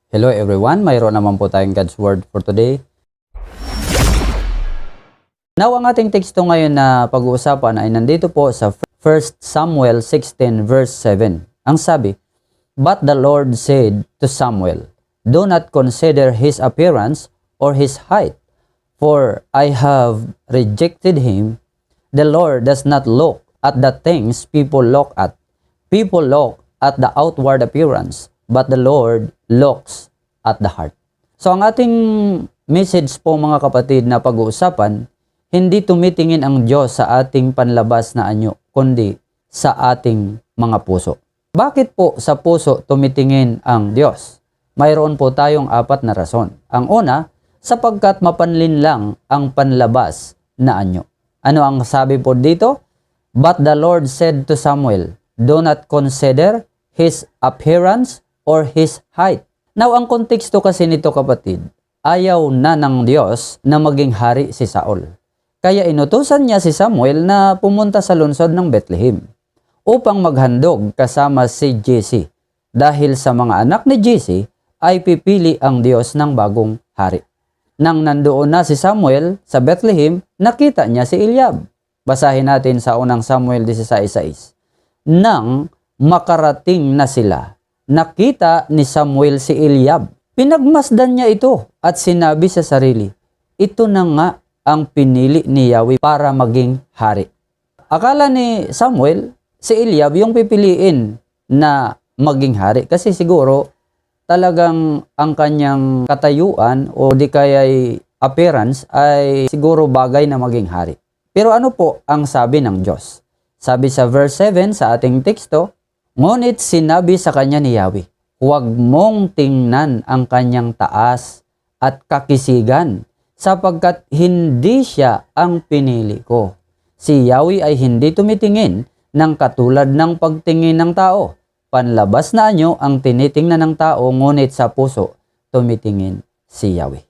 Hello everyone, mayroon naman po tayong God's Word for today. Now, ang ating teksto ngayon na pag-uusapan ay nandito po sa 1 Samuel 16 verse 7. Ang sabi, "But the Lord said to Samuel, do not consider his appearance or his height, for I have rejected him. The Lord does not look at the things people look at. People look at the outward appearance, but the Lord looks at the heart." So ang ating message po mga kapatid na pag-uusapan, hindi tumitingin ang Diyos sa ating panlabas na anyo, kundi sa ating mga puso. Bakit po sa puso tumitingin ang Diyos? Mayroon po tayong 4 na rason. Ang una, sapagkat mapanlin lang ang panlabas na anyo. Ano ang sabi po dito? But the Lord said to Samuel, do not consider his appearance or his height. Now, ang konteksto kasi nito kapatid, ayaw na ng Diyos na maging hari si Saul. Kaya inutusan niya si Samuel na pumunta sa lungsod ng Bethlehem upang maghandog kasama si Jesse. Dahil sa mga anak ni Jesse ay pipili ang Diyos ng bagong hari. Nang nandoon na si Samuel sa Bethlehem, nakita niya si Eliab. Basahin natin sa unang Samuel 16:6. Nang makarating na sila, nakita ni Samuel si Eliab. Pinagmasdan niya ito at sinabi sa sarili, ito na nga ang pinili ni Yahweh para maging hari. Akala ni Samuel, si Eliab yung pipiliin na maging hari kasi siguro talagang ang kanyang katayuan o di kaya'y appearance ay siguro bagay na maging hari. Pero ano po ang sabi ng Diyos? Sabi sa verse 7 sa ating teksto, ngunit sinabi sa kanya ni Yahweh, huwag mong tingnan ang kanyang taas at kakisigan, sapagkat hindi siya ang pinili ko. Si Yahweh ay hindi tumitingin ng katulad ng pagtingin ng tao. Panlabas na anyo ang tinitingnan ng tao, ngunit sa puso tumitingin si Yahweh.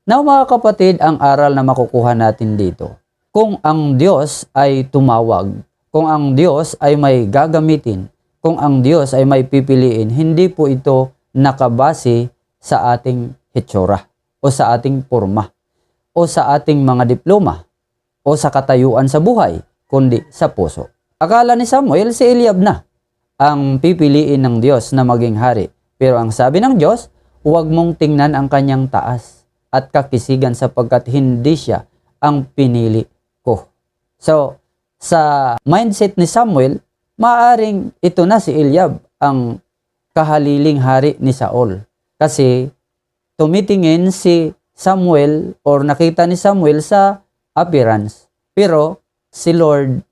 Now mga kapatid, ang aral na makukuha natin dito, kung ang Diyos ay tumawag, kung ang Diyos ay may gagamitin, kung ang Diyos ay may pipiliin, hindi po ito nakabase sa ating hitsura o sa ating porma o sa ating mga diploma o sa katayuan sa buhay, kundi sa puso. Akala ni Samuel si Eliab na ang pipiliin ng Diyos na maging hari. Pero ang sabi ng Diyos, huwag mong tingnan ang kanyang taas at kakisigan sapagkat hindi siya ang pinili ko. So, sa mindset ni Samuel, maaring ito na si Eliab ang kahaliling hari ni Saul. Kasi tumitingin si Samuel or nakita ni Samuel sa appearance. Pero si Lord,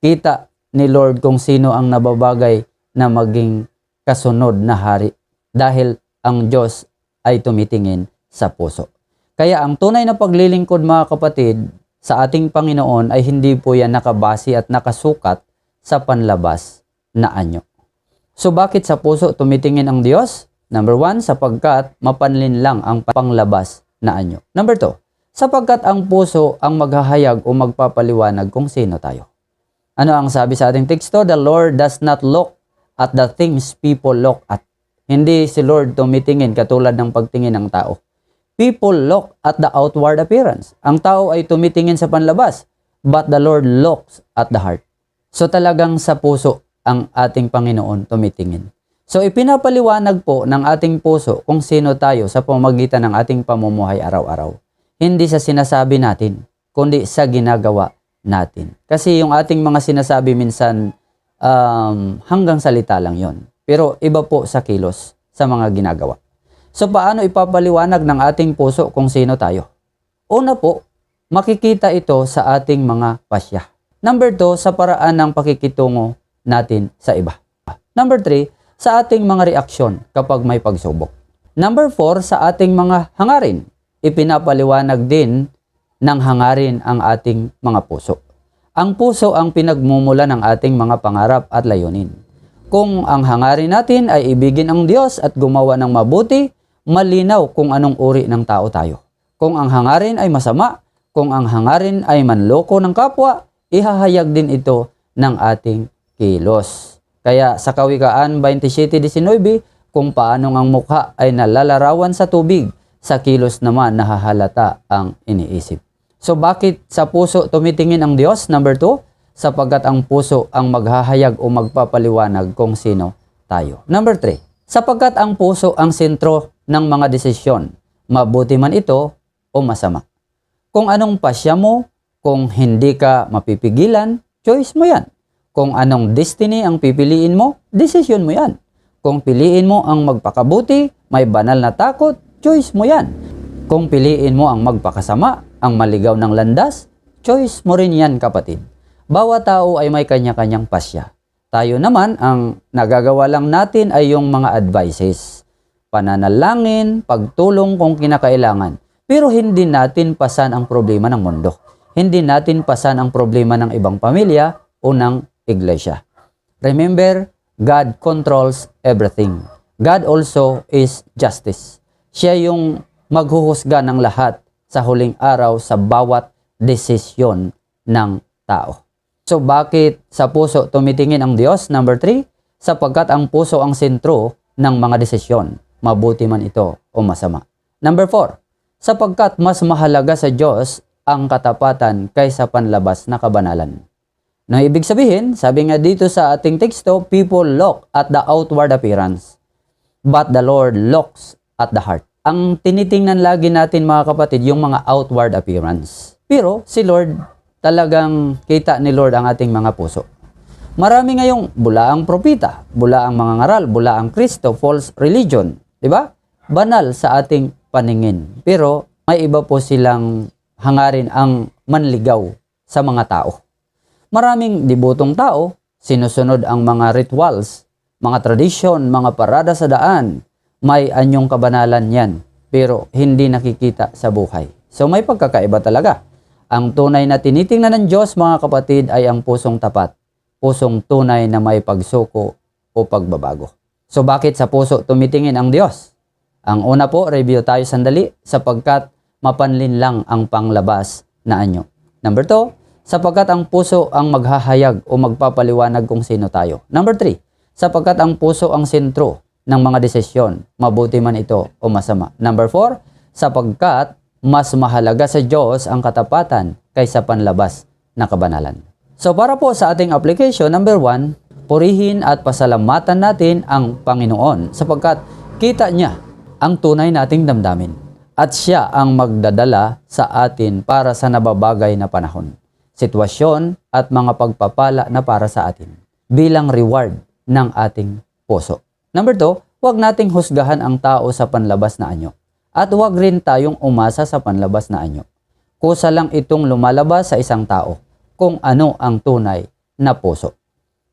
kita ni Lord kung sino ang nababagay na maging kasunod na hari. Dahil ang Diyos ay tumitingin sa puso. Kaya ang tunay na paglilingkod mga kapatid sa ating Panginoon ay hindi po yan nakabase at nakasukat sa panlabas na anyo. So bakit sa puso tumitingin ang Diyos? Number 1, sapagkat mapanlin lang ang panglabas na anyo. Number 2, sapagkat ang puso ang maghahayag o magpapaliwanag kung sino tayo. Ano ang sabi sa ating teksto? The Lord does not look at the things people look at. Hindi si Lord tumitingin katulad ng pagtingin ng tao. People look at the outward appearance. Ang tao ay tumitingin sa panlabas, but the Lord looks at the heart. So talagang sa puso ang ating Panginoon tumitingin. So ipinapaliwanag po ng ating puso kung sino tayo sa pamamagitan ng ating pamumuhay araw-araw. Hindi sa sinasabi natin, kundi sa ginagawa natin. Kasi yung ating mga sinasabi minsan hanggang salita lang yon. Pero iba po sa kilos sa mga ginagawa. So paano ipapaliwanag ng ating puso kung sino tayo? Una po, makikita ito sa ating mga pasya. Number 2, sa paraan ng pakikitungo natin sa iba. Number 3, sa ating mga reaksyon kapag may pagsubok. Number 4, sa ating mga hangarin. Ipinapaliwanag din ng hangarin ang ating mga puso. Ang puso ang pinagmumula ng ating mga pangarap at layunin. Kung ang hangarin natin ay ibigin ang Diyos at gumawa ng mabuti, malinaw kung anong uri ng tao tayo. Kung ang hangarin ay masama, kung ang hangarin ay manloko ng kapwa, ihahayag din ito ng ating kilos. Kaya sa Kawikaan 27:19, kung paanong ang mukha ay nalalarawan sa tubig, sa kilos naman nahahalata ang iniisip. So bakit sa puso tumitingin ang Diyos? Number 2, sapagkat ang puso ang maghahayag o magpapaliwanag kung sino tayo. Number 3, sapagkat ang puso ang sentro ng mga desisyon, mabuti man ito o masama. Kung anong pasya mo, kung hindi ka mapipigilan, choice mo yan. Kung anong destiny ang pipiliin mo, desisyon mo yan. Kung piliin mo ang magpakabuti, may banal na takot, choice mo yan. Kung piliin mo ang magpakasama, ang maligaw ng landas, choice mo rin yan, kapatid. Bawat tao ay may kanya-kanyang pasya. Tayo naman, ang nagagawa lang natin ay yung mga advices. Pananalangin, pagtulong kung kinakailangan. Pero hindi natin pasan ang problema ng mundo. Hindi natin pasan ang problema ng ibang pamilya o ng iglesia. Remember, God controls everything. God also is justice. Siya yung maghuhusga ng lahat sa huling araw sa bawat desisyon ng tao. So bakit sa puso tumitingin ang Diyos? Number 3, sapagkat ang puso ang sentro ng mga desisyon, mabuti man ito o masama. Number 4, sapagkat mas mahalaga sa Diyos ang katapatan kaysa panlabas na kabanalan. No, ibig sabihin, sabi nga dito sa ating teksto, people look at the outward appearance, but the Lord looks at the heart. Ang tinitingnan lagi natin, mga kapatid, yung mga outward appearance. Pero si Lord, talagang kita ni Lord ang ating mga puso. Marami ngayong bulaang propita, bulaang mga ngaral, bulaang Kristo, false religion, di ba? Banal sa ating paningin. Pero may iba po silang hangarin ang manligaw sa mga tao. Maraming debotong tao, sinusunod ang mga rituals, mga tradisyon, mga parada sa daan. May anyong kabanalan yan, pero hindi nakikita sa buhay. So may pagkakaiba talaga. Ang tunay na tinitingnan ng Diyos, mga kapatid, ay ang pusong tapat, pusong tunay na may pagsuko o pagbabago. So bakit sa puso tumitingin ang Diyos? Ang una po, review tayo sandali, sapagkat mapanlin lang ang panglabas na anyo. Number 2, sapagkat ang puso ang maghahayag o magpapaliwanag kung sino tayo. Number 3, sapagkat ang puso ang sentro ng mga desisyon, mabuti man ito o masama. Number 4, sapagkat mas mahalaga sa Diyos ang katapatan kaysa panlabas na kabanalan. So para po sa ating application, number 1, purihin at pasalamatan natin ang Panginoon sapagkat kita niya ang tunay nating damdamin at siya ang magdadala sa atin para sa nababagay na panahon, sitwasyon at mga pagpapala na para sa atin bilang reward ng ating puso. Number 2, huwag nating husgahan ang tao sa panlabas na anyo at huwag rin tayong umasa sa panlabas na anyo. Kusa lang itong lumalabas sa isang tao kung ano ang tunay na puso.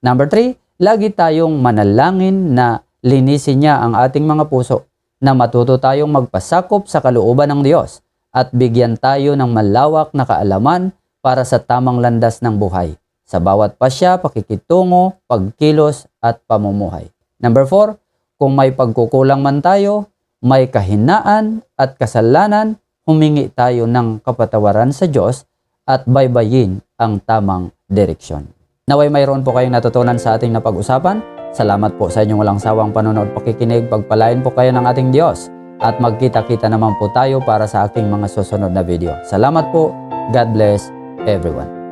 Number 3, lagi tayong manalangin na linisin niya ang ating mga puso, na matuto tayong magpasakop sa kalooban ng Diyos at bigyan tayo ng malawak na kaalaman para sa tamang landas ng buhay, sa bawat pasya, pakikitungo, pagkilos at pamumuhay. Number 4, kung may pagkukulang man tayo, may kahinaan at kasalanan, humingi tayo ng kapatawaran sa Diyos at baybayin ang tamang direksyon. Naway mayroon po kayong natutunan sa ating napag-usapan. Salamat po sa inyong walang sawang panonood, pakikinig, pagpalain po kayo ng ating Diyos at magkita-kita naman po tayo para sa aking mga susunod na video. Salamat po. God bless everyone.